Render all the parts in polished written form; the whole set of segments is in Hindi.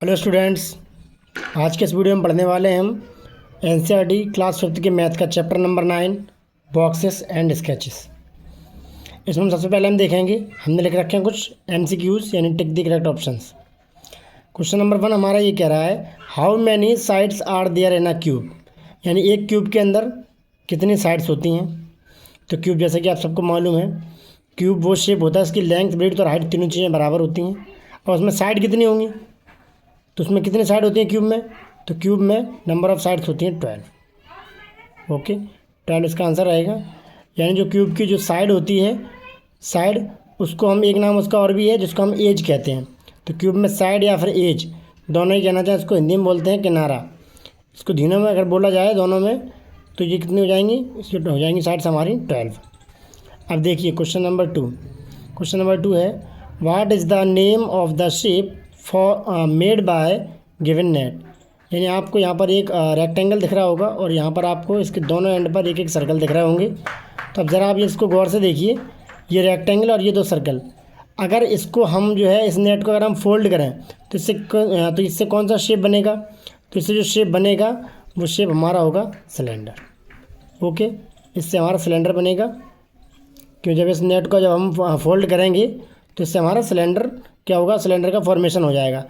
हेलो स्टूडेंट्स, आज के इस वीडियो में पढ़ने वाले हैं हम एनसीईआरटी क्लास 5th के मैथ का chapter number 9 boxes and sketches. इसमें हम सबसे पहले हम देखेंगे, हमने लिख रखे हैं कुछ एमसीक्यूज यानी tick the correct options. Question number 1 हमारा ये कह रहा है how many sides are there in a cube, यानी एक क्यूब के अंदर कितनी साइड्स होती हैं। तो क्यूब जैसे कि आप सबको मालूम है, क्यूब वो शेप होता है इसकी लेंथ, ब्रेड्थ और हाइट तीनों चीज़ें बराबर होती हैं और उसमें साइड कितनी होंगी, तो उसमें कितनी साइड होती है क्यूब में, तो क्यूब में नंबर ऑफ़ साइड्स होती हैं 12। ओके, 12 इसका आंसर रहेगा। यानी जो क्यूब की जो साइड होती है, साइड उसको हम एक नाम उसका और भी है जिसको हम एज कहते हैं। तो क्यूब में साइड या फिर एज दोनों ही कहना चाहें, इसको हिंदी में बोलते हैं किनारा। इसको धीनों में अगर बोला जाए दोनों में, तो ये कितनी हो जाएंगी, इसकी हो जाएंगी साइड्स हमारी 12। अब देखिए क्वेश्चन नंबर 2। क्वेश्चन नंबर 2 है what is the name of the shape for made by given net. यानी आपको यहाँ पर एक रेक्टेंगल दिख रहा होगा और यहाँ पर आपको इसके दोनों एंड पर एक एक सर्कल दिख रहे होंगे। तो अब ज़रा आप इसको गौर से देखिए, ये रेक्टेंगल और ये दो सर्कल, अगर इसको हम जो है इस नेट को अगर हम फोल्ड करें तो इससे कौन सा शेप बनेगा, तो इससे जो शेप बनेगा वो शेप हमारा होगा सिलेंडर। ओके, इससे हमारा सिलेंडर बनेगा, क्यों जब इस नेट को जब हम फोल्ड करेंगे तो इससे हमारा सिलेंडर क्या होगा, सिलेंडर का फॉर्मेशन हो जाएगा।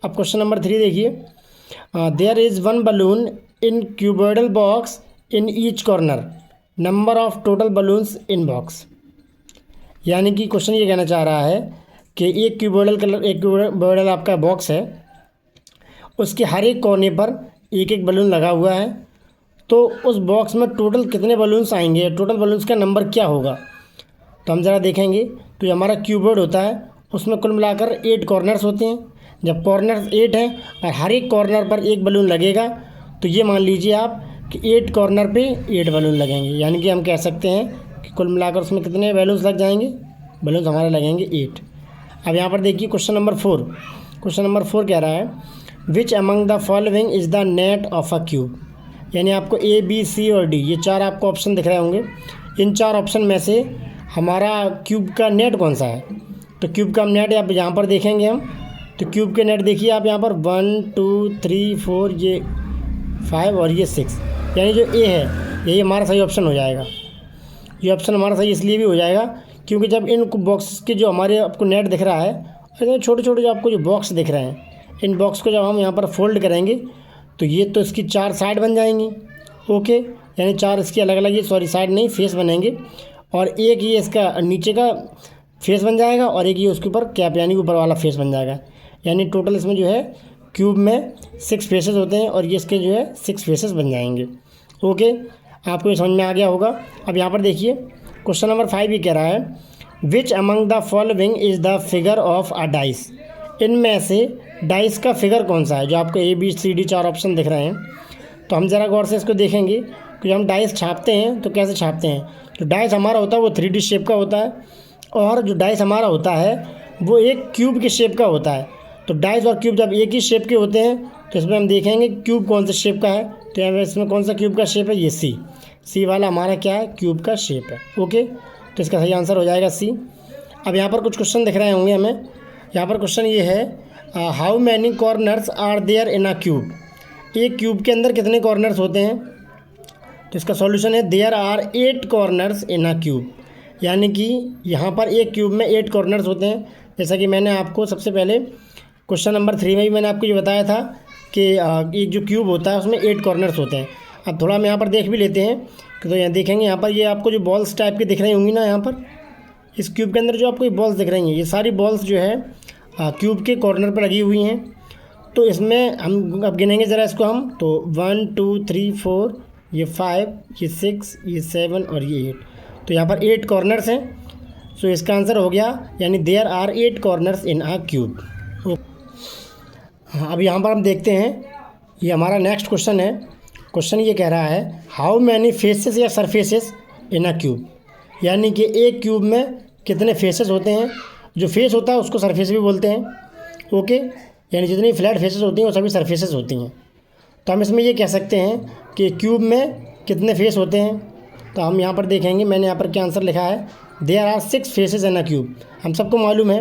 अब क्वेश्चन नंबर 3 देखिए there is one balloon in cuboidal box in each corner, number of total balloons in box. यानी कि क्वेश्चन ये कहना चाह रहा है कि एक क्यूबॉइडल आपका बॉक्स है, उसके हर एक कोने पर एक एक बलून लगा हुआ है, तो उस बॉक्स में टोटल कितने बलून्स आएंगे, टोटल बलून्स का नंबर क्या होगा। तो हम ज़रा देखेंगे, तो ये हमारा क्यूबॉइड होता है, उसमें कुल मिलाकर 8 कॉर्नर्स होते हैं। जब कॉर्नर्स 8 हैं और हर एक कॉर्नर पर एक बलून लगेगा, तो ये मान लीजिए आप कि 8 कॉर्नर पे 8 बलून लगेंगे। यानी कि हम कह सकते हैं कि कुल मिलाकर उसमें कितने बलून्स लग जाएंगे, बलून्स हमारे लगेंगे 8। अब यहाँ पर देखिए क्वेश्चन नंबर 4। क्वेश्चन नंबर 4 कह रहा है which among the following is the net of a cube. यानी आपको A, B, C और D ये 4 आपको ऑप्शन दिख रहे होंगे। इन 4 ऑप्शन में से हमारा क्यूब का नेट कौन सा है। तो क्यूब का नेट आप यहाँ पर देखेंगे हम, तो क्यूब के नेट देखिए आप यहाँ पर 1 2 3 4 ये 5 और ये 6, यानी जो A है यही हमारा सही ऑप्शन हो जाएगा। ये ऑप्शन हमारा सही इसलिए भी हो जाएगा क्योंकि जब इन बॉक्स के जो हमारे आपको नेट दिख रहा है, और छोटे छोटे जो आपको जो बॉक्स दिख रहे हैं, इन बॉक्स को जब हम यहाँ पर फोल्ड करेंगे तो ये तो इसकी 4 साइड बन जाएंगी। ओके, यानी 4 इसकी अलग अलग, ये सॉरी साइड नहीं फेस बनेंगे, और एक ये इसका नीचे का फेस बन जाएगा और एक ये उसके ऊपर कैप यानी ऊपर वाला फेस बन जाएगा। यानी टोटल इसमें जो है क्यूब में 6 फेसेस होते हैं और ये इसके जो है 6 फेसेस बन जाएंगे। ओके, आपको ये समझ में आ गया होगा। अब यहाँ पर देखिए क्वेश्चन नंबर 5 ये कह रहा है which among the following is the figure of a dice. इनमें से डाइस का फिगर कौन सा है, जो आपको A, B, C, D 4 option दिख रहे हैं। तो हम ज़रा गौर से इसको देखेंगे कि जब हम डाइस छापते हैं तो कैसे छापते हैं। तो डाइस हमारा होता है वो 3D शेप का होता है, और जो डाइस हमारा होता है वो एक क्यूब के शेप का होता है। तो डाइस और क्यूब जब एक ही शेप के होते हैं तो इसमें हम देखेंगे क्यूब कौन से शेप का है। तो यहाँ इसमें कौन सा क्यूब का शेप है, ये सी वाला हमारा क्या है, क्यूब का शेप है। ओके, तो इसका सही आंसर हो जाएगा C। अब यहाँ पर कुछ क्वेश्चन दिख रहे होंगे हमें। यहाँ पर क्वेश्चन ये है how many corners are there in a cube. एक क्यूब के अंदर कितने कॉर्नर्स होते हैं। तो इसका सॉल्यूशन है there are 8 corners in a cube. यानी कि यहाँ पर एक क्यूब में 8 कॉर्नर्स होते हैं। जैसा कि मैंने आपको सबसे पहले क्वेश्चन नंबर 3 में भी मैंने आपको ये बताया था कि एक जो क्यूब होता है उसमें 8 कॉर्नर्स होते हैं। अब थोड़ा हम यहाँ पर देख भी लेते हैं कि तो यहाँ देखेंगे, यहाँ पर ये आपको जो बॉल्स टाइप की दिख रही होंगी ना, यहाँ पर इस क्यूब के अंदर जो आपको ये बॉल्स दिख रही हैं, ये सारी बॉल्स जो है क्यूब के कॉर्नर पर लगी हुई हैं। तो इसमें हम अब गिनेंगे ज़रा इसको हम, तो 1 2 3 4 ये 5 ये 6 ये 7 और ये 8। तो यहाँ पर 8 कॉर्नर्स हैं। सो इसका आंसर हो गया, यानी there are 8 corners in a cube. हाँ, अब यहाँ पर हम देखते हैं, ये हमारा नेक्स्ट क्वेश्चन है। क्वेश्चन ये कह रहा है हाउ मैनी फेसेस या सरफेसेस इन अ क्यूब। यानी कि एक क्यूब में कितने फेसेस होते हैं। जो फेस होता है उसको सरफेस भी बोलते हैं। ओके, यानी जितनी फ्लैट फेसेस होती हैं वो सभी सरफेसेस होती हैं। तो हम इसमें ये कह सकते हैं कि क्यूब में कितने फेस होते हैं। तो हम यहाँ पर देखेंगे, मैंने यहाँ पर क्या आंसर लिखा है, there are 6 faces in a cube. हम सबको मालूम है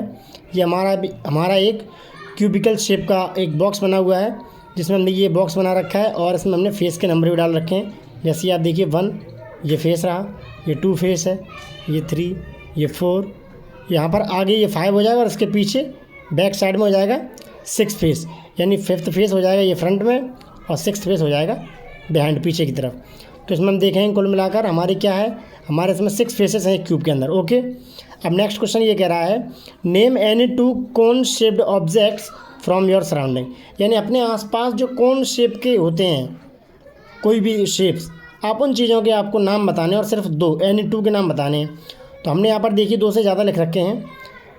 ये हमारा एक क्यूबिकल शेप का एक बॉक्स बना हुआ है, जिसमें हमने ये बॉक्स बना रखा है और इसमें हमने फेस के नंबर भी डाल रखे हैं। जैसे आप देखिए 1 ये फेस रहा, ये 2 फेस है, ये 3, ये 4, यहाँ पर आगे ये 5 हो जाएगा और इसके पीछे बैक साइड में हो जाएगा 6 फेस, यानी 5th फेस हो जाएगा ये फ्रंट में और 6th फेस हो जाएगा बिहाइंड पीछे की तरफ। तो इसमें हम देखेंगे कुल मिलाकर हमारी क्या है, हमारे इसमें 6 फेसेस हैं क्यूब के अंदर। ओके, अब नेक्स्ट क्वेश्चन ये कह रहा है name any 2 cone shaped objects from your surrounding, यानी अपने आसपास जो कोन शेप के होते हैं कोई भी शेप्स, आप उन चीज़ों के आपको नाम बताने और सिर्फ 2 एनी 2 के नाम बताने हैं। तो हमने यहाँ पर देखिए 2 से ज़्यादा लिख रखे हैं।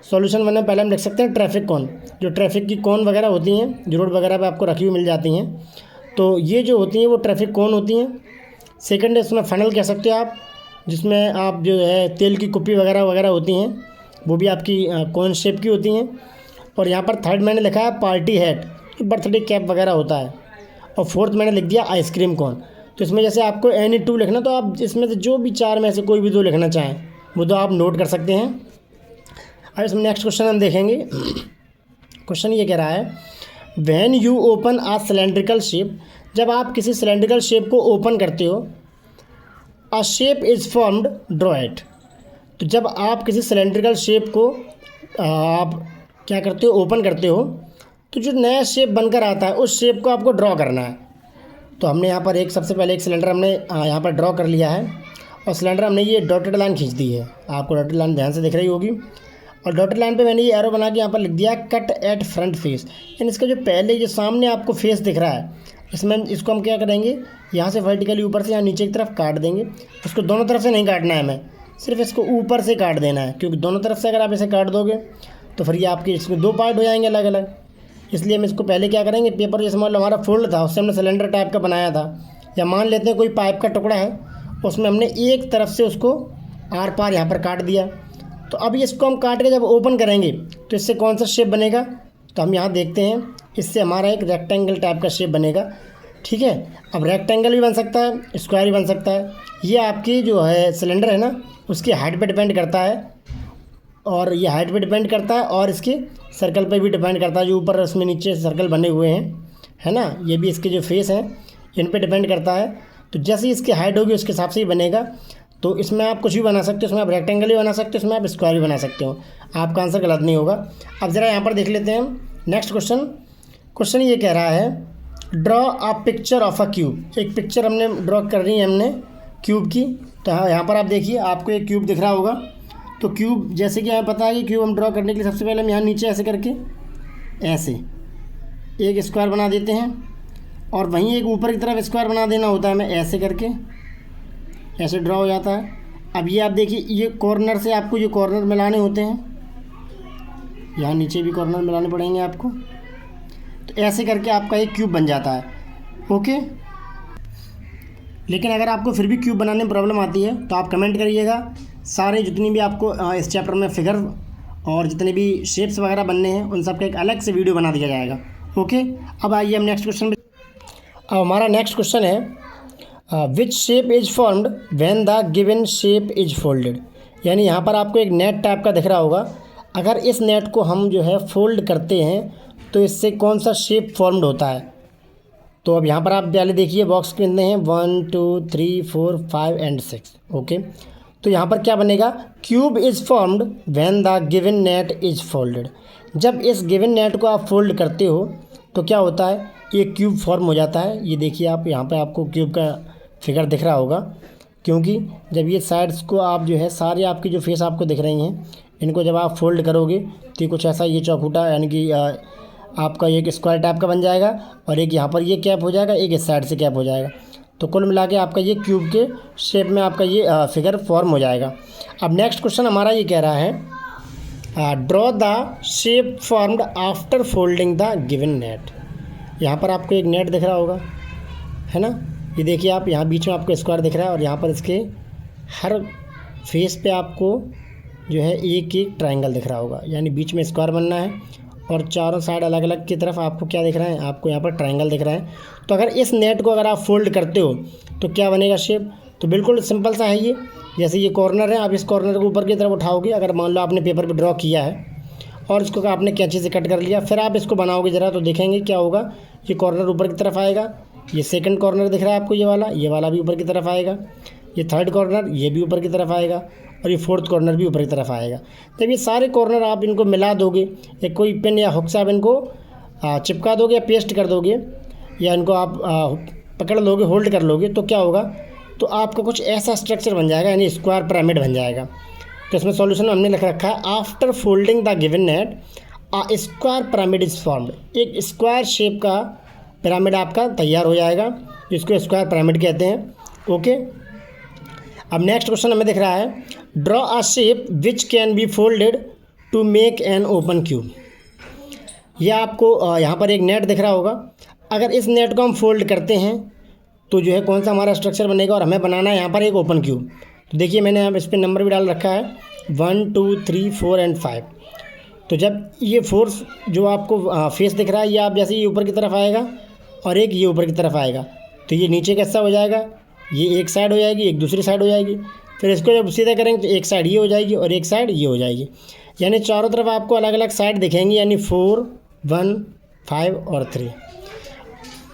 सॉल्यूशन 1 में पहले हम लिख सकते हैं ट्रैफिक कोन, जो ट्रैफिक की कोन वगैरह होती हैं जो रोड वगैरह पे आपको रखी हुई मिल जाती हैं, तो ये जो होती हैं वो ट्रैफिक कोन होती हैं। सेकंड इसमें फनल कह सकते हो आप, जिसमें आप जो है तेल की कुप्पी वगैरह वगैरह होती हैं, वो भी आपकी कोन शेप की होती हैं। और यहाँ पर थर्ड मैंने लिखा है पार्टी हैट, बर्थडे कैप वगैरह होता है। और फोर्थ मैंने लिख दिया आइसक्रीम कोन। तो इसमें जैसे आपको एनी 2 लिखना, तो आप इसमें से जो भी 4 में से कोई भी 2 लिखना चाहें वो तो आप नोट कर सकते हैं। अब इसमें नेक्स्ट क्वेश्चन हम देखेंगे। क्वेश्चन ये कह रहा है when you open a cylindrical shape, जब आप किसी सिलेंड्रिकल शेप को ओपन करते हो, a shape is formed, draw it. तो जब आप किसी सिलेंड्रिकल शेप को आप क्या करते हो, ओपन करते हो, तो जो नया शेप बनकर आता है उस शेप को आपको ड्रॉ करना है। तो हमने यहाँ पर सबसे पहले एक सिलेंडर हमने यहाँ पर ड्रॉ कर लिया है और सिलेंडर हमने ये डॉटेड लाइन खींच दी है, आपको डॉटेड लाइन ध्यान से दिख रही होगी। और डॉटेड लाइन पे मैंने ये एरो बना के यहाँ पर लिख दिया कट एट फ्रंट फेस, यानी इसका जो पहले जो सामने आपको फेस दिख रहा है, इसमें इसको हम क्या करेंगे, यहाँ से वर्टिकली ऊपर से यहाँ नीचे की तरफ काट देंगे। इसको दोनों तरफ से नहीं काटना है हमें, सिर्फ इसको ऊपर से काट देना है, क्योंकि दोनों तरफ से अगर आप इसे काट दोगे तो फिर ये आपके इसमें 2 पार्ट हो जाएंगे अलग अलग। इसलिए हम इसको पहले क्या करेंगे, पेपर जैसे मान लो हमारा फोल्ड था उससे हमने सिलेंडर टाइप का बनाया था, या मान लेते हैं कोई पाइप का टुकड़ा है उसमें हमने एक तरफ से उसको आर पार यहाँ पर काट दिया। तो अब इसको हम काट के जब ओपन करेंगे तो इससे कौन सा शेप बनेगा, तो हम यहाँ देखते हैं, इससे हमारा एक रेक्टेंगल टाइप का शेप बनेगा। ठीक है, अब रेक्टेंगल भी बन सकता है, स्क्वायर भी बन सकता है। ये आपकी जो है सिलेंडर है ना, उसकी हाइट पे डिपेंड करता है, और ये हाइट पे डिपेंड करता है और इसके सर्कल पे भी डिपेंड करता है, जो ऊपर उसमें नीचे सर्कल बने हुए हैं, है ना, ये भी इसके जो फेस हैं इन पे डिपेंड करता है। तो जैसे इसकी हाइट होगी उसके हिसाब से ही बनेगा। तो इसमें आप कुछ भी बना सकते हो, इसमें आप रेक्टेंगल भी बना सकते हो, इसमें आप स्क्वायर भी बना सकते हो, आपका आंसर गलत नहीं होगा। अब ज़रा यहाँ पर देख लेते हैं नेक्स्ट क्वेश्चन। क्वेश्चन ये कह रहा है draw a picture of a cube, एक पिक्चर हमने ड्रॉ कर रही है हमने क्यूब की। तो यहाँ पर आप देखिए, आपको एक क्यूब दिख रहा होगा। तो क्यूब जैसे कि हमें पता है कि क्यूब हम ड्रॉ करने के लिए सबसे पहले हम यहाँ नीचे ऐसे करके ऐसे एक स्क्वायर बना देते हैं, और वहीं एक ऊपर की तरफ स्क्वायर बना देना होता है हमें, ऐसे करके ऐसे ड्रॉ हो जाता है। अब ये आप देखिए, ये कॉर्नर से आपको ये कॉर्नर मिलाने होते हैं, यहाँ नीचे भी कॉर्नर मिलाने पड़ेंगे आपको। तो ऐसे करके आपका एक क्यूब बन जाता है। ओके, लेकिन अगर आपको फिर भी क्यूब बनाने में प्रॉब्लम आती है तो आप कमेंट करिएगा। सारे जितनी भी आपको इस चैप्टर में फिगर और जितने भी शेप्स वगैरह बनने हैं उन सब का एक अलग से वीडियो बना दिया जाएगा। ओके, अब आइए हम नेक्स्ट क्वेश्चन। अब हमारा नेक्स्ट क्वेश्चन है which shape is formed when the given shape is folded, यानी यहाँ पर आपको एक नेट टाइप का दिख रहा होगा। अगर इस नेट को हम जो है फोल्ड करते हैं तो इससे कौन सा शेप फॉर्म्ड होता है। तो अब यहाँ पर आप पहले देखिए बॉक्स कितने हैं, 1 2 3 4 5 एंड 6। ओके, तो यहाँ पर क्या बनेगा, cube is formed when the given net is folded. जब इस गिवन नेट को आप फोल्ड करते हो तो क्या होता है, ये क्यूब फॉर्म हो जाता है। ये देखिए आप यहाँ पे आपको क्यूब का फिगर दिख रहा होगा, क्योंकि जब ये साइड्स को आप जो है सारे आपकी जो फेस आपको दिख रही हैं, इनको जब आप फोल्ड करोगे तो ये कुछ ऐसा ये चौखूटा यानी कि आपका एक स्क्वायर टाइप का बन जाएगा, और एक यहाँ पर ये कैप हो जाएगा, एक इस साइड से कैप हो जाएगा। तो कुल मिला के आपका ये क्यूब के शेप में आपका ये फिगर फॉर्म हो जाएगा। अब नेक्स्ट क्वेश्चन हमारा ये कह रहा है draw the shape formed after folding the given net. यहाँ पर आपको एक नेट दिख रहा होगा, है ना, ये देखिए आप यहाँ बीच में आपको स्क्वायर दिख रहा है, और यहाँ पर इसके हर फेस पे आपको जो है एक एक ट्रायंगल दिख रहा होगा, यानी बीच में स्क्वायर बनना है और चारों साइड अलग अलग की तरफ आपको क्या दिख रहा है, आपको यहाँ पर ट्रायंगल दिख रहा है। तो अगर इस नेट को अगर आप फोल्ड करते हो तो क्या बनेगा शेप, तो बिल्कुल सिंपल सा है ये। जैसे ये कॉर्नर है, आप इस कॉर्नर को ऊपर की तरफ उठाओगे, अगर मान लो आपने पेपर पे ड्रॉ किया है और इसको आपने कैंची से कट कर लिया। फिर आप इसको बनाओगे ज़रा तो देखेंगे क्या होगा, ये कॉर्नर ऊपर की तरफ आएगा, ये सेकंड कॉर्नर दिख रहा है आपको ये वाला भी ऊपर की तरफ आएगा, ये थर्ड कॉर्नर ये भी ऊपर की तरफ आएगा और ये फोर्थ कॉर्नर भी ऊपर की तरफ आएगा। जब ये सारे कॉर्नर आप इनको मिला दोगे, एक कोई पेन या हुक से आप इनको चिपका दोगे या पेस्ट कर दोगे या इनको आप पकड़ लोगे, होल्ड कर लोगे, तो क्या होगा, तो आपका कुछ ऐसा स्ट्रक्चर बन जाएगा, यानी स्क्वायर पिरामिड बन जाएगा। तो इसमें सॉल्यूशन हमने लिख रखा है, after folding the given net a square pyramid is formed. एक स्क्वायर शेप का पिरामिड आपका तैयार हो जाएगा, जिसको स्क्वायर पिरामिड कहते हैं। ओके, अब नेक्स्ट क्वेश्चन हमें दिख रहा है, draw a shape which can be folded to make an open cube. यह आपको यहाँ पर एक नेट दिख रहा होगा, अगर इस नेट को हम फोल्ड करते हैं तो जो है कौन सा हमारा स्ट्रक्चर बनेगा, और हमें बनाना है यहाँ पर एक ओपन क्यूब। तो देखिए मैंने यहाँ इस पर नंबर भी डाल रखा है 1 2 3 4 एंड 5। तो जब ये 4 जो आपको फेस दिख रहा है, ये आप जैसे ये ऊपर की तरफ आएगा और एक ये ऊपर की तरफ आएगा, तो ये नीचे कैसा हो जाएगा, ये एक साइड हो जाएगी, एक दूसरी साइड हो जाएगी। फिर इसको जब सीधा करेंगे तो एक साइड ये हो जाएगी और एक साइड ये हो जाएगी, यानी चारों तरफ आपको अलग अलग साइड दिखेंगी, यानी 4 1 5 और 3।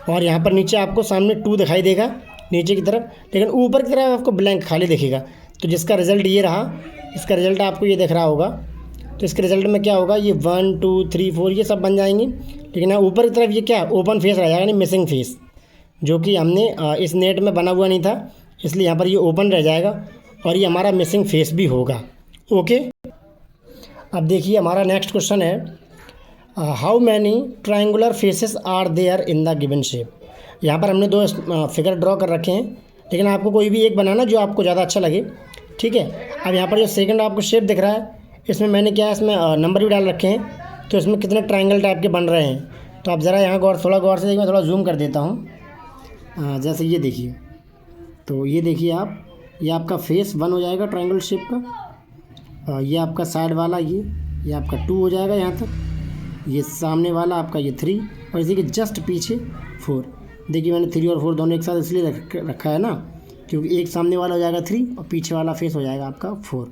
और यहाँ पर नीचे आपको सामने 2 दिखाई देगा नीचे की तरफ, लेकिन ऊपर की तरफ आपको ब्लैंक खाली दिखेगा। तो जिसका रिज़ल्ट ये रहा, इसका रिज़ल्ट आपको ये दिख रहा होगा। तो इसके रिज़ल्ट में क्या होगा, ये 1 2 3 4 ये सब बन जाएंगी, लेकिन यहाँ ऊपर की तरफ ये क्या ओपन फेस रह जाएगा, यानी मिसिंग फेस, जो कि हमने इस नेट में बना हुआ नहीं था, इसलिए यहाँ पर ये ओपन रह जाएगा और ये हमारा मिसिंग फेस भी होगा। ओके, अब देखिए हमारा नेक्स्ट क्वेश्चन है, how many triangular faces are there in the given shape. यहाँ पर हमने 2 फिगर ड्रॉ कर रखे हैं, लेकिन आपको कोई भी एक बनाना जो आपको ज़्यादा अच्छा लगे। ठीक है, अब यहाँ पर जो सेकंड आपको शेप दिख रहा है, इसमें मैंने क्या है, इसमें नंबर भी डाल रखे हैं, तो इसमें कितने ट्रायंगल टाइप के बन रहे हैं। तो आप ज़रा यहाँ थोड़ा गौर से देखिए, मैं थोड़ा जूम कर देता हूँ। जैसे ये देखिए, तो ये देखिए आप, ये आपका फेस 1 हो जाएगा ट्रायंगल शेप का, ये आपका साइड वाला ये आपका 2 हो जाएगा यहाँ तक, ये सामने वाला आपका ये 3 और इसी के जस्ट पीछे 4। देखिए मैंने 3 और 4 दोनों एक साथ इसलिए रखा है ना, क्योंकि एक सामने वाला हो जाएगा 3 और पीछे वाला फेस हो जाएगा आपका 4।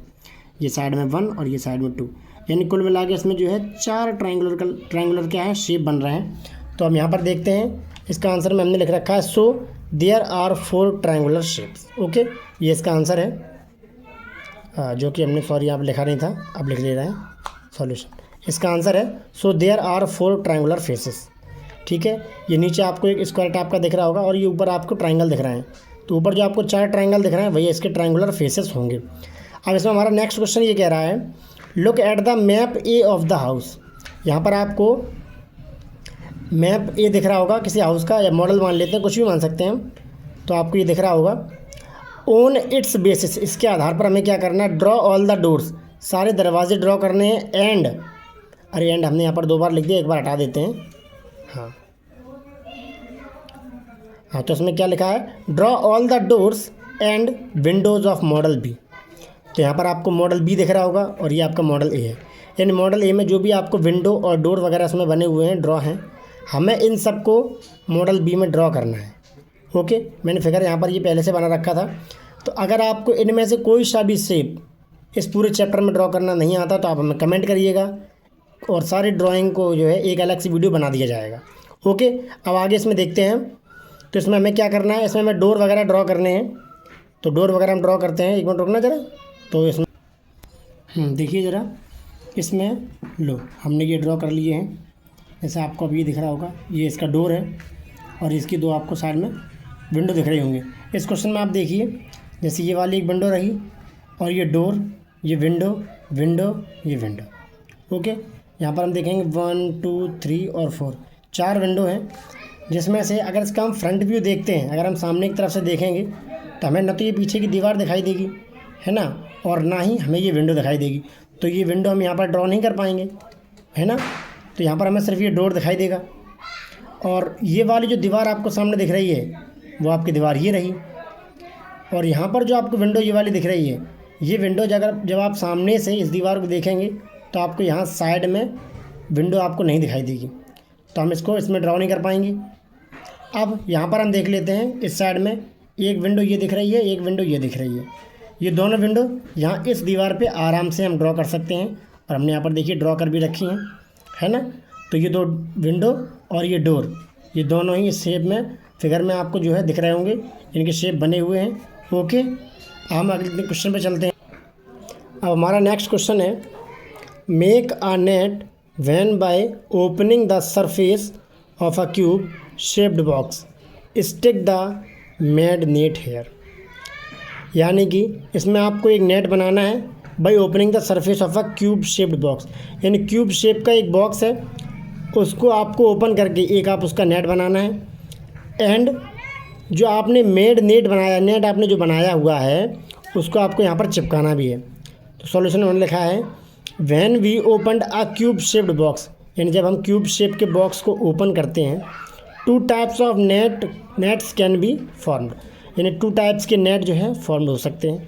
ये साइड में 1 और ये साइड में 2, यानी कुल मिला के इसमें जो है 4 ट्रायंगुलर क्या है शेप बन रहे हैं। तो हम यहाँ पर देखते हैं, इसका आंसर में हमने लिख रखा है, so there are 4 triangular shapes. Okay, ये इसका आंसर है, जो कि हमने सॉरी यहाँ पर लिखा नहीं था, अब लिख ले रहे हैं सॉल्यूशन। इसका आंसर है, so there are 4 triangular faces. ठीक है, ये नीचे आपको एक स्क्वायर टाइप का दिख रहा होगा और ये ऊपर आपको ट्रायंगल दिख रहे हैं, तो ऊपर जो आपको 4 ट्रायंगल दिख रहे हैं वही इसके ट्रायंगुलर फेसेस होंगे। अब इसमें हमारा नेक्स्ट क्वेश्चन ये कह रहा है, look at the map A of the house. यहाँ पर आपको मैप ए दिख रहा होगा किसी हाउस का, या मॉडल मान लेते हैं, कुछ भी मान सकते हैं हम। तो आपको ये दिख रहा होगा, ऑन इट्स बेसिस, इसके आधार पर हमें क्या करना है, ड्रॉ ऑल द डोर्स, सारे दरवाजे ड्रॉ करने हैं, एंड एंड हमने यहाँ पर 2 बार लिख दिया, एक बार हटा देते हैं। हाँ, तो इसमें क्या लिखा है, draw all the doors and windows of model B. तो यहाँ पर आपको मॉडल बी दिख रहा होगा और ये आपका मॉडल ए है, यानी मॉडल ए में जो भी आपको विंडो और डोर वगैरह इसमें बने हुए हैं, ड्रॉ हैं, हमें इन सब को मॉडल बी में ड्रॉ करना है। ओके, मैंने फिगर यहाँ पर ये पहले से बना रखा था। तो अगर आपको इनमें से कोई सा भी शेप इस पूरे चैप्टर में ड्रॉ करना नहीं आता तो आप हमें कमेंट करिएगा, और सारी ड्राइंग को जो है एक अलग सी वीडियो बना दिया जाएगा। ओके, अब आगे इसमें देखते हैं। तो इसमें हमें क्या करना है, इसमें हमें डोर वगैरह ड्रॉ करने हैं, तो डोर वगैरह हम ड्रॉ करते हैं। एक मिनट रुकना ज़रा। तो इसमें देखिए ज़रा, इसमें लो हमने ये ड्रॉ कर लिए हैं, जैसे आपको अब ये दिख रहा होगा, ये इसका डोर है और इसकी 2 आपको साइड में विंडो दिख रही होंगी। इस क्वेश्चन में आप देखिए, जैसे ये वाली एक विंडो रही और ये डोर, ये विंडो, ये विंडो। ओके, यहाँ पर हम देखेंगे 1 2 3 और 4, 4 विंडो हैं, जिसमें से अगर इसका हम फ्रंट व्यू देखते हैं, अगर हम सामने की तरफ से देखेंगे तो हमें न तो ये पीछे की दीवार दिखाई देगी, है ना, और ना ही हमें ये विंडो दिखाई देगी। तो ये विंडो हम यहाँ पर ड्रॉ नहीं कर पाएंगे, है ना। तो यहाँ पर हमें सिर्फ ये डोर दिखाई देगा, और ये वाली जो दीवार आपको सामने दिख रही है वो आपकी दीवार ये रही, और यहाँ पर जो आपको विंडो ये वाली दिख रही है, ये विंडो जब आप सामने से इस दीवार को देखेंगे तो आपको यहाँ साइड में विंडो आपको नहीं दिखाई देगी, तो हम इसको इसमें ड्रॉ नहीं कर पाएंगे। अब यहाँ पर हम देख लेते हैं, इस साइड में एक विंडो ये दिख रही है, एक विंडो ये दिख रही है, ये दोनों विंडो यहाँ इस दीवार पे आराम से हम ड्रॉ कर सकते हैं, और हमने यहाँ पर देखिए ड्रॉ कर भी रखी हैं, है ना। तो ये दो विंडो और ये डोर, ये दोनों ही शेप में फिगर में आपको जो है दिख रहे होंगे, इनके शेप बने हुए हैं। ओके, हम अगले क्वेश्चन पे चलते हैं। अब हमारा नेक्स्ट क्वेश्चन है, make a net when by opening the surface of a cube shaped box, stick the made net here. यानी कि इसमें आपको एक नेट बनाना है by opening the surface of a cube shaped box, यानी क्यूब शेप का एक बॉक्स है, उसको आपको ओपन करके एक आप उसका नेट बनाना है। एंड जो आपने मेड नेट बनाया, नेट आपने जो बनाया हुआ है उसको आपको यहाँ पर चिपकाना भी है। तो सॉल्यूशन उन्होंने लिखा है, when we opened a cube shaped box, यानी जब हम क्यूब शेप के बॉक्स को ओपन करते हैं, 2 types of nets can be formed, यानी 2 टाइप्स के नेट जो है फॉर्म हो सकते हैं।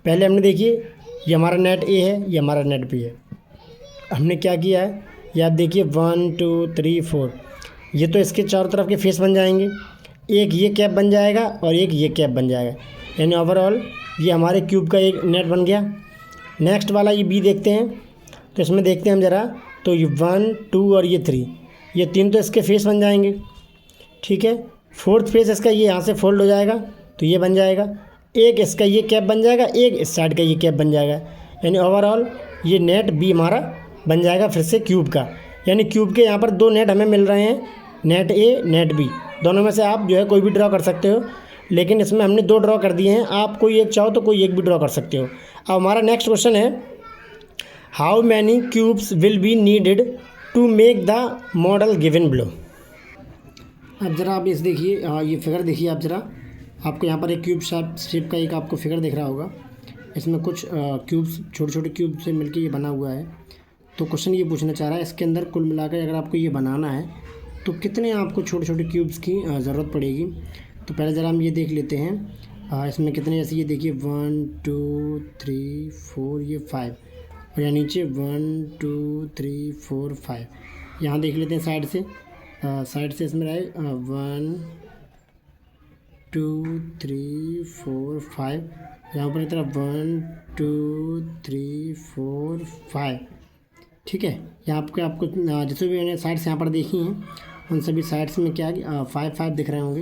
पहले हमने देखिए ये हमारा नेट ए है, ये हमारा नेट बी है। हमने क्या किया है, ये आप देखिए 1 2 3 4, ये तो इसके चारों तरफ के फेस बन जाएंगे, एक ये कैप बन जाएगा और एक ये कैप बन जाएगा, यानी ओवरऑल ये हमारे क्यूब का एक नेट बन गया। नेक्स्ट वाला ये बी देखते हैं, तो इसमें देखते हैं हम ज़रा, तो ये 1 2 और ये 3, ये 3 तो इसके फेस बन जाएंगे, ठीक है। 4th फेस इसका ये यहाँ से फोल्ड हो जाएगा, तो ये बन जाएगा, एक इसका ये कैप बन जाएगा, एक इस साइड का ये कैप बन जाएगा, यानी ओवरऑल ये नेट बी हमारा बन जाएगा फिर से क्यूब का। यानी क्यूब के यहाँ पर 2 नेट हमें मिल रहे हैं, नेट ए नेट बी, दोनों में से आप जो है कोई भी ड्रॉ कर सकते हो, लेकिन इसमें हमने 2 ड्रॉ कर दिए हैं, आप कोई एक चाहो तो कोई एक भी ड्रॉ कर सकते हो। अब हमारा नेक्स्ट क्वेश्चन है, how many cubes will be needed to make the model given below. अब ज़रा आप इस देखिए, ये फिगर देखिए आप ज़रा, आपको यहाँ पर एक क्यूब शेप का एक आपको फिगर दिख रहा होगा, इसमें कुछ क्यूब्स छोटे छोटे क्यूब से मिलके ये बना हुआ है। तो क्वेश्चन ये पूछना चाह रहा है, इसके अंदर कुल मिलाकर अगर आपको ये बनाना है तो कितने आपको छोटे छोटे क्यूब्स की ज़रूरत पड़ेगी। तो पहले ज़रा हम ये देख लेते हैं, इसमें कितने, जैसे ये देखिए 1 2 3 4 ये 5, और यहाँ नीचे 1 2 3 4 5। यहाँ देख लेते हैं साइड से इसमें रहे 1 2 3 4 5, यहाँ पर तरफ 1 2 3 4 5, ठीक है। यहाँ आपको जितने भी मैंने साइड्स यहाँ पर देखी हैं उन सभी साइड्स में क्या 5 दिख रहे होंगे।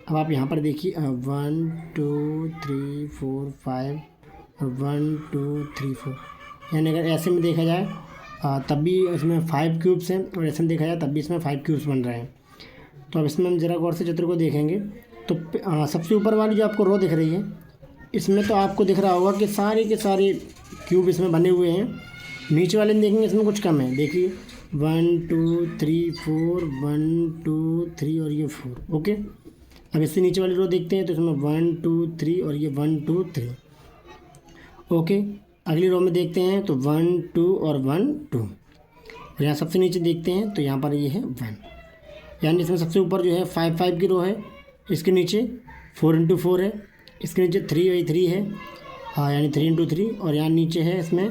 अब आप यहाँ पर देखिए 1 2 3 4 5 और 1 2 3 4, यानी अगर ऐसे में देखा जाए तब भी इसमें 5 क्यूब्स हैं, और ऐसे में देखा जाए तब भी इसमें 5 क्यूब्स बन रहे हैं। तो अब इसमें हम ज़रा गौर से चित्र को देखेंगे तो सबसे ऊपर वाली जो आपको रो दिख रही है, इसमें तो आपको दिख रहा होगा कि सारे के सारे क्यूब इसमें बने हुए हैं। नीचे वाले में देखेंगे इसमें कुछ कम है, देखिए 1 2 3 4 1 2 3 और ये 4। ओके, अब इससे नीचे वाली रो देखते हैं तो इसमें 1 2 3 और ये 1 2 3। ओके, अगली रो में देखते हैं तो 1 2 और 1 2, और यहाँ सबसे नीचे देखते हैं तो यहाँ पर ये है 1, यानी इसमें सबसे ऊपर जो है 5 की रो है, इसके नीचे 4 × 4 है, इसके नीचे 3 है, हाँ यानी 3 × 3, और यहाँ नीचे है इसमें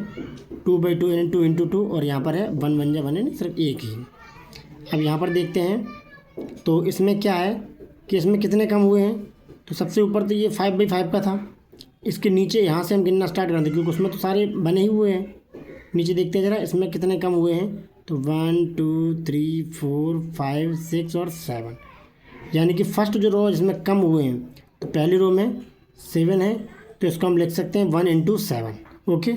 2/2 यानी 2 × 2, और यहाँ पर है 1 1 जा 1 यानी सिर्फ एक ही। अब यहाँ पर देखते हैं तो इसमें क्या है कि इसमें कितने कम हुए हैं। तो सबसे ऊपर तो ये 5/5 का था, इसके नीचे यहाँ से हम गिनना स्टार्ट करते हैं क्योंकि उसमें तो सारे बने ही हुए हैं। नीचे देखते हैं ज़रा इसमें कितने कम हुए हैं, तो 1 2 3 4 5 6 और 7, यानी कि फर्स्ट जो रो जिसमें कम हुए हैं, तो पहली रो में 7 है, तो इसको हम लिख सकते हैं 1 × 7। ओके,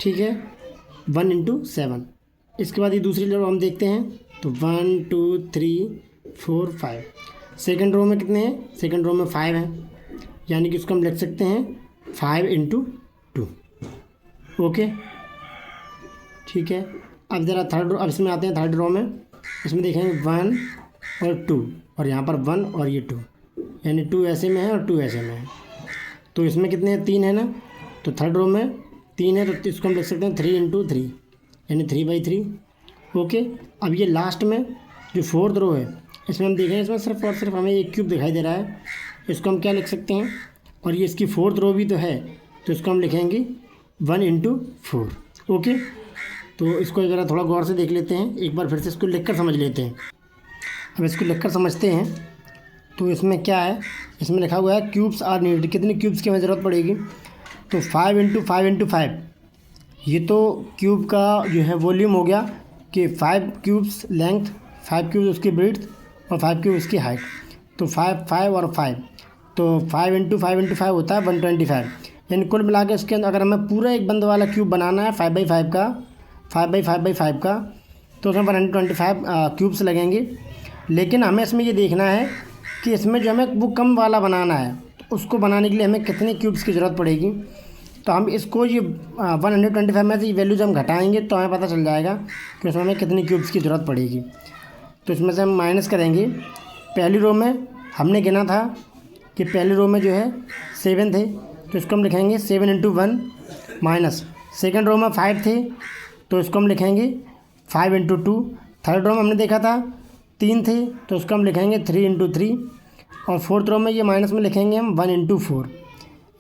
ठीक है, 1 × 7। इसके बाद ये दूसरी रो हम देखते हैं तो 1 2 3 4 5। सेकंड रो में कितने हैं, सेकंड रो में 5 हैं, यानी कि इसको हम लिख सकते हैं 5 × 2। ओके, ठीक है। अब ज़रा थर्ड रो, अब इसमें आते हैं थर्ड रो में, इसमें देखेंगे 1 और 2, और यहाँ पर 1 और ये 2, यानी 2 ऐसे में है और 2 ऐसे में है। तो इसमें कितने हैं, 3 है ना, तो थर्ड रो में 3 है, तो इसको हम लिख सकते हैं 3 × 3, यानी 3/3। ओके, अब ये लास्ट में जो फोर्थ रो है, इसमें हम देखें, इसमें सिर्फ और सिर्फ हमें एक क्यूब दिखाई दे रहा है, इसको हम क्या लिख सकते हैं, और ये इसकी फोर्थ रो भी तो है, तो इसको हम लिखेंगे 1 × 4। ओके, तो इसको ज़रा थोड़ा गौर से देख लेते हैं, एक बार फिर से इसको लिखकर समझ लेते हैं। अब इसको लिखकर समझते हैं तो इसमें क्या है, इसमें लिखा हुआ है क्यूब्स आर नीडेड, कितने क्यूब्स की हमें ज़रूरत पड़ेगी, तो 5 × 5 × 5, ये तो क्यूब का जो है वॉल्यूम हो गया कि 5 क्यूब्स लेंथ, 5 क्यूब्स उसकी ब्रीड्थ और 5 क्यूब उसकी हाइट। तो 5 और 5, तो 5 इंटू 5 होता है 125। यानी कुल मिला के इसके अंदर अगर हमें पूरा एक बंद वाला क्यूब बनाना है 5x5 का, 5x5 का, तो उसमें 125 क्यूब्स लगेंगे। लेकिन हमें इसमें ये देखना है कि इसमें जो हमें वो कम वाला बनाना है, तो उसको बनाने के लिए हमें कितने क्यूब्स की ज़रूरत पड़ेगी। तो हम इसको ये 125 में से ये वैल्यू जब हम घटाएंगे तो हमें पता चल जाएगा कि उसमें हमें कितनी क्यूब्स की ज़रूरत पड़ेगी। तो इसमें से हम माइनस करेंगे। पहली रो में हमने गिना था कि पहली रो में जो है 7 थे, तो इसको हम लिखेंगे 7 इंटू 1 माइनस। सेकेंड रो में 5 थे, तो इसको हम लिखेंगे 5 इंटू 2। थर्ड रो में हमने देखा था 3 थे, तो उसको हम लिखेंगे 3 इंटू 3। और फोर्थ रो में ये माइनस में लिखेंगे हम 1 इंटू 4,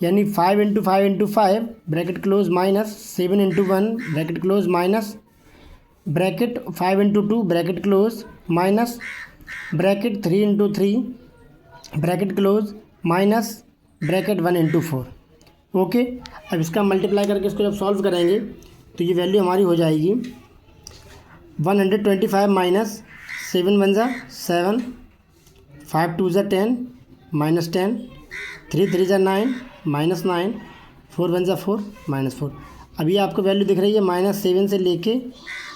यानी 5 into 5 bracket close minus 7 into 1 bracket close minus bracket 5 into 2 bracket close minus bracket 3 into 3 bracket close minus bracket 1 into 4। Okay, अब इसका मल्टीप्लाई करके इसको जब सॉल्व करेंगे तो ये वैल्यू हमारी हो जाएगी 125 माइनस 7 1 ज़ा 7, 5 2 ज़ा 10 माइनस 10, 3 3 ज़ा 9 माइनस 9, 4 1 ज़ा 4 माइनस 4। अभी आपको वैल्यू दिख रही है -7 से लेके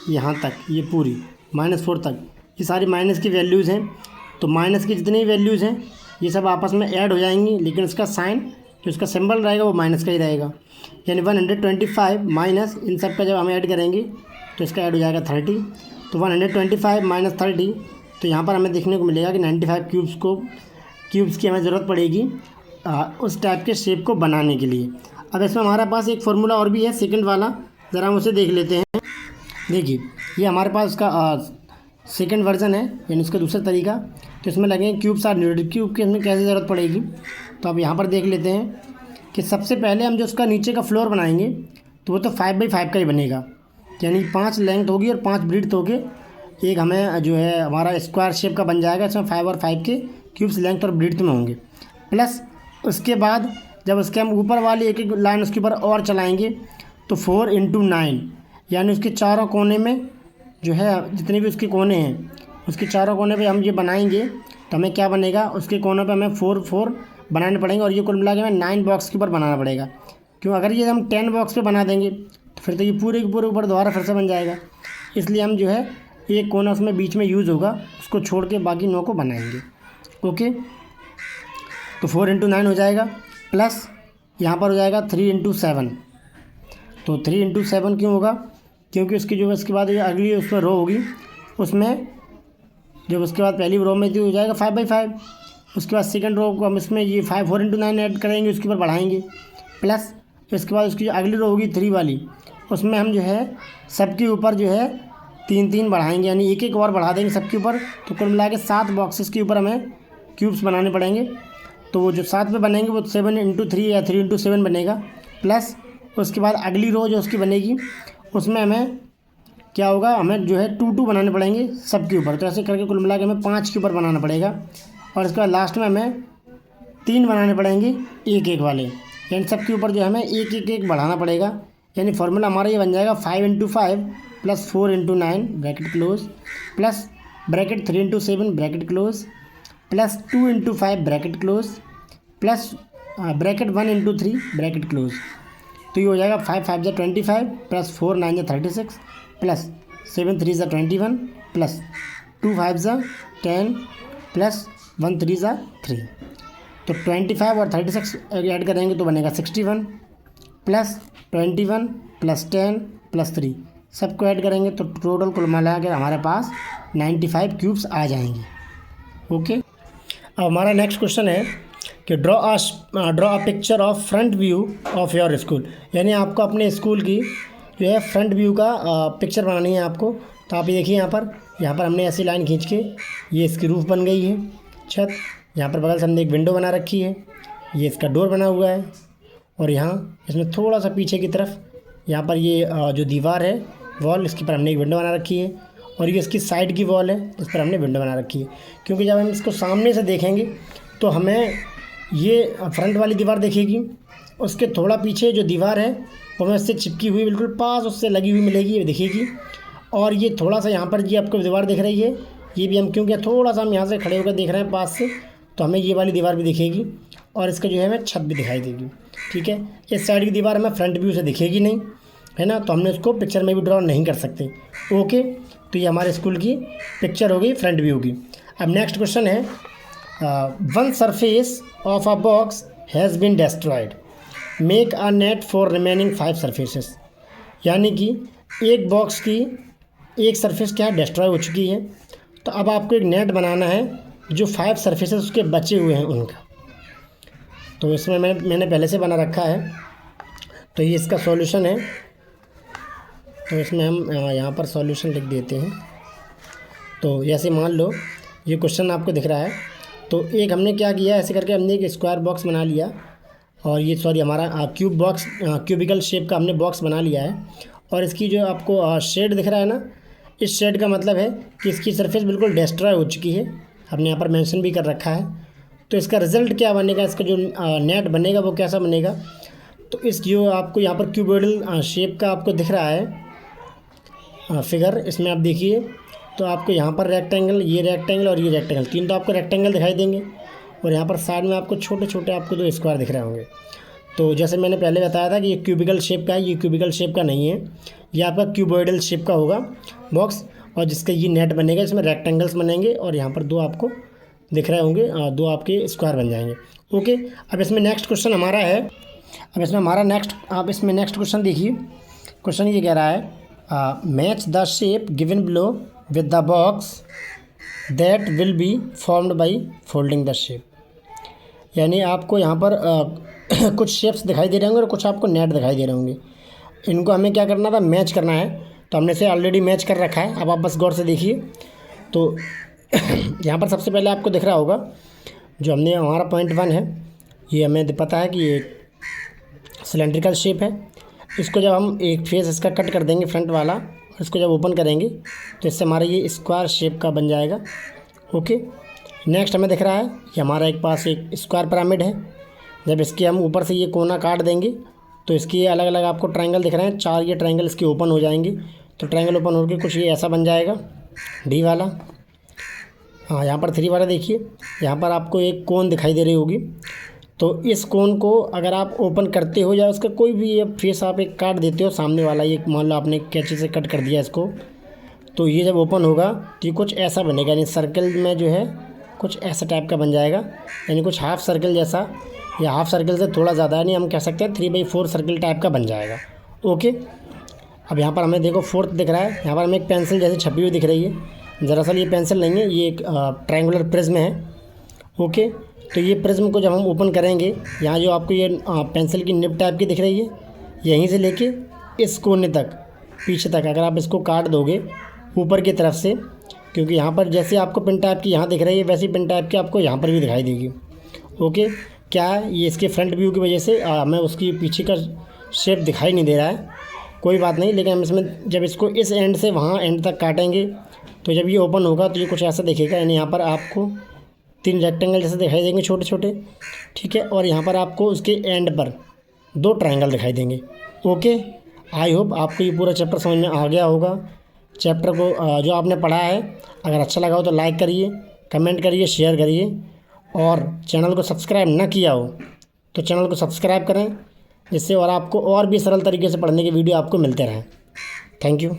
यहाँ तक, ये पूरी -4 तक, ये सारी माइनस की वैल्यूज़ हैं। तो माइनस की जितनी वैल्यूज़ हैं ये सब आपस में ऐड हो जाएंगी, लेकिन उसका साइन जो उसका सिंबल रहेगा वो माइनस का ही रहेगा। यानी 125 माइनस इन सब का जब हम ऐड करेंगे तो इसका ऐड हो जाएगा 30। तो 125 माइनस 30, तो यहाँ पर हमें देखने को मिलेगा कि 95 क्यूब्स की हमें ज़रूरत पड़ेगी उस टाइप के शेप को बनाने के लिए। अब इसमें हमारे पास एक फार्मूला और भी है सेकंड वाला, ज़रा हम उसे देख लेते हैं। देखिए, ये हमारे पास उसका सेकंड वर्जन है, यानी उसका दूसरा तरीका। तो इसमें लगेंगे क्यूब्स आर नीडेड, क्यूब की हमें कैसे ज़रूरत पड़ेगी। तो अब यहाँ पर देख लेते हैं कि सबसे पहले हम जो उसका नीचे का फ्लोर बनाएंगे तो वो तो 5x5 का ही बनेगा, यानी 5 लेंथ होगी और 5 ब्रीड्थ होगी। एक हमें जो है हमारा स्क्वायर शेप का बन जाएगा, इसमें 5 और 5 के क्यूब्स लेंथ और ब्रीड्थ में होंगे। प्लस उसके बाद जब उसके हम ऊपर वाली एक एक लाइन उसके ऊपर और चलाएंगे तो 4 इंटू 9, यानी उसके चारों कोने में जो है जितने भी उसके कोने हैं उसके चारों कोने पे हम ये बनाएंगे तो हमें क्या बनेगा, उसके कोनों पे हमें 4 बनाने पड़ेंगे और ये कुल मिला के हमें 9 बॉक्स के ऊपर बनाना पड़ेगा। क्यों, अगर ये हम 10 बॉक्स पे बना देंगे तो फिर तो ये पूरे के पूरे ऊपर दोबारा फिर से बन जाएगा। इसलिए हम जो है एक कोना उसमें बीच में यूज़ होगा, उसको छोड़ के बाकी 9 को बनाएंगे। ओके, तो 4 इंटू 9 हो जाएगा, प्लस यहाँ पर हो जाएगा 3 इंटू 7। तो 3 इंटू 7 क्यों होगा, क्योंकि उसकी जो उसके बाद अगली उसमें रो होगी, उसमें जब उसके बाद पहली रो में हो जाएगा 5x5। उसके बाद सेकंड रो को हम इसमें ये 4 इंटू 9 ऐड करेंगे, उसके ऊपर बढ़ाएंगे। प्लस इसके बाद उसकी जो अगली रो होगी 3 वाली, उसमें हम जो है सबके ऊपर जो है 3 बढ़ाएंगे, यानी एक एक और बढ़ा देंगे सबके ऊपर। तो कुल मिला के 7 बॉक्सेस के ऊपर हमें क्यूब्स बनाने पड़ेंगे। तो वो जो 7 पे बनेंगे वो 7 इंटू 3 या 3 इंटू 7 बनेगा। प्लस उसके बाद अगली रो जो उसकी बनेगी उसमें हमें क्या होगा, हमें जो है 2 बनाने पड़ेंगे सबके ऊपर। तो ऐसे करके कुल मिला के हमें 5 के ऊपर बनाना पड़ेगा। और इसके बाद लास्ट में हमें 3 बनाने पड़ेंगे एक एक वाले, यानी सबके ऊपर जो हमें एक बढ़ाना पड़ेगा। यानी फार्मूला हमारा ये बन जाएगा 5 into 5 plus 4 into 9 bracket close plus bracket 3 into 7 bracket close plus 2 into 5 bracket close plus bracket 1 into 3 bracket close. तो ये हो जाएगा 5 5 ज़ा 25 प्लस 4 9 ज़ा 36 प्लस 7 3 ज़ा 21 प्लस 2 5 ज़ा 10 प्लस 1 3 ज़ा 3। तो 25 और 36 ऐड करेंगे तो बनेगा 61 प्लस 21 प्लस 10 प्लस 3, सबको ऐड करेंगे तो टोटल कुल मिला के हमारे पास 95 क्यूब्स आ जाएंगे। ओके, अब हमारा नेक्स्ट क्वेश्चन है कि draw a picture of front view of your school, यानी आपको अपने स्कूल की जो है फ्रंट व्यू का पिक्चर बनानी है आपको। तो आप ये देखिए यहाँ पर हमने ऐसी लाइन खींच के ये इसकी रूफ़ बन गई है, छत। यहाँ पर बगल से हमने एक विंडो बना रखी है, ये इसका डोर बना हुआ है। और यहाँ इसमें थोड़ा सा पीछे की तरफ यहाँ पर ये जो दीवार है वॉल, इसके पर हमने एक विंडो बना रखी है। और ये इसकी साइड की वॉल है, इस पर हमने विंडो बना रखी है। क्योंकि जब हम इसको सामने से देखेंगे तो हमें ये फ्रंट वाली दीवार दिखेगी उसके थोड़ा पीछे जो दीवार है वो हमें उससे चिपकी हुई बिल्कुल पास उससे लगी हुई मिलेगी, ये दिखेगी। और ये थोड़ा सा यहाँ पर ये आपको दीवार दिख रही है, ये भी हम क्योंकि थोड़ा सा हम यहाँ से खड़े होकर देख रहे हैं पास से, तो हमें ये वाली दीवार भी दिखेगी और इसका जो है हमें छत भी दिखाई देगी। ठीक है, इस साइड की दीवार हमें फ्रंट व्यू से दिखेगी नहीं, है ना, तो हमने उसको पिक्चर में भी ड्रॉ नहीं कर सकते। ओके, तो ये हमारे स्कूल की पिक्चर हो गई फ्रंट व्यू की। अब नेक्स्ट क्वेश्चन है, one surface of a box has been destroyed, make a net for remaining 5 surfaces. यानी कि एक बॉक्स की एक सरफेस क्या है, डिस्ट्रॉय हो चुकी है, तो अब आपको एक नेट बनाना है जो 5 सरफेसेस उसके बचे हुए हैं उनका। तो इसमें मैंने पहले से बना रखा है, तो ये इसका सॉल्यूशन है। तो इसमें हम यहाँ पर सॉल्यूशन लिख देते हैं। तो जैसे मान लो ये क्वेश्चन आपको दिख रहा है, तो एक हमने क्या किया, ऐसे करके हमने एक स्क्वायर बॉक्स बना लिया, और ये सॉरी हमारा क्यूब बॉक्स क्यूबिकल शेप का हमने बॉक्स बना लिया है। और इसकी जो आपको शेड दिख रहा है ना, इस शेड का मतलब है कि इसकी सरफेस बिल्कुल डिस्ट्रॉय हो चुकी है, हमने यहाँ पर मेंशन भी कर रखा है। तो इसका रिज़ल्ट क्या बनेगा, इसका जो नेट बनेगा वो कैसा बनेगा, तो इस जो आपको यहाँ पर क्यूबोइडल शेप का आपको दिख रहा है फिगर, इसमें आप देखिए तो आपको यहाँ पर रेक्टेंगल, ये रेक्टेंगल और ये रेक्टेंगल, तीन तो आपको रेक्टेंगल दिखाई देंगे, और यहाँ पर साइड में आपको छोटे छोटे आपको 2 स्क्वायर दिख रहे होंगे। तो जैसे मैंने पहले बताया था कि ये क्यूबिकल शेप का है, ये क्यूबिकल शेप का नहीं है, ये आपका क्यूबोइडल शेप का होगा बॉक्स, और जिसका ये नेट बनेगा, इसमें रेक्टेंगल्स बनेंगे और यहाँ पर 2 आपको दिख रहे होंगे, 2 आपके स्क्वायर बन जाएंगे। ओके, अब इसमें नेक्स्ट क्वेश्चन हमारा है, अब इसमें हमारा आप इसमें नेक्स्ट क्वेश्चन देखिए। क्वेश्चन ये कह रहा है, match the shape given below with the box that will be formed by folding the shape. यानी आपको यहाँ पर कुछ शेप्स दिखाई दे रहे होंगे और कुछ आपको नेट दिखाई दे रहे होंगे, इनको हमें क्या करना था, मैच करना है। तो हमने से ऑलरेडी मैच कर रखा है, अब आप बस गौर से देखिए। तो यहाँ पर सबसे पहले आपको दिख रहा होगा जो हमने हमारा पॉइंट 1 है, ये हमें पता है कि ये सिलेंड्रिकल शेप है। इसको जब हम एक फेस इसका कट कर देंगे फ्रंट वाला, इसको जब ओपन करेंगे तो इससे हमारा ये स्क्वायर शेप का बन जाएगा। ओके, नेक्स्ट हमें दिख रहा है कि हमारा एक पास एक स्क्वायर पिरामिड है, जब इसके हम ऊपर से ये कोना काट देंगे तो इसके ये अलग अलग आपको ट्रायंगल दिख रहे हैं, 4 ये ट्रायंगल इसके ओपन हो जाएंगे। तो ट्रायंगल ओपन होकर कुछ ये ऐसा बन जाएगा, डी वाला। हाँ, यहाँ पर 3 वाला देखिए, यहाँ पर आपको एक कोन दिखाई दे रही होगी। तो इस कोन को अगर आप ओपन करते हो या उसका कोई भी फेस आप एक काट देते हो सामने वाला, ये मान लो आपने कैंची से कट कर दिया इसको, तो ये जब ओपन होगा तो ये कुछ ऐसा बनेगा, यानी सर्कल में जो है कुछ ऐसा टाइप का बन जाएगा, यानी कुछ हाफ सर्कल जैसा, या हाफ सर्कल से थोड़ा ज़्यादा, यानी हम कह सकते हैं 3/4 सर्कल टाइप का बन जाएगा। ओके, अब यहाँ पर हमें देखो 4th दिख रहा है, यहाँ पर हमें एक पेंसिल जैसे छपी हुई दिख रही है, दरअसल ये पेंसिल नहीं है, ये एक ट्रायंगुलर प्रिज्म है। ओके, तो ये प्रिज्म को जब हम ओपन करेंगे, यहाँ जो आपको ये पेंसिल की निब टाइप की दिख रही है, यहीं से लेके इस कोने तक पीछे तक अगर आप इसको काट दोगे ऊपर की तरफ से, क्योंकि यहाँ पर जैसे आपको पिन टाइप की यहाँ दिख रही है, वैसी पिन टाइप की आपको यहाँ पर भी दिखाई देगी। ओके, क्या है ये इसके फ्रंट व्यू की वजह से हमें उसकी पीछे का शेप दिखाई नहीं दे रहा है, कोई बात नहीं, लेकिन हम इसमें जब इसको इस एंड से वहाँ एंड तक काटेंगे तो जब ये ओपन होगा तो ये कुछ ऐसा दिखेगा, यानी यहाँ पर आपको 3 रेक्टेंगल जैसे दिखाई देंगे छोटे छोटे, ठीक है, और यहाँ पर आपको उसके एंड पर 2 ट्रायंगल दिखाई देंगे। ओके, आई होप आपको ये पूरा चैप्टर समझ में आ गया होगा। चैप्टर को जो आपने पढ़ा है अगर अच्छा लगा हो तो लाइक करिए, कमेंट करिए, शेयर करिए, और चैनल को सब्सक्राइब ना किया हो तो चैनल को सब्सक्राइब करें, जिससे और आपको और भी सरल तरीके से पढ़ने के वीडियो आपको मिलते रहें। Thank you.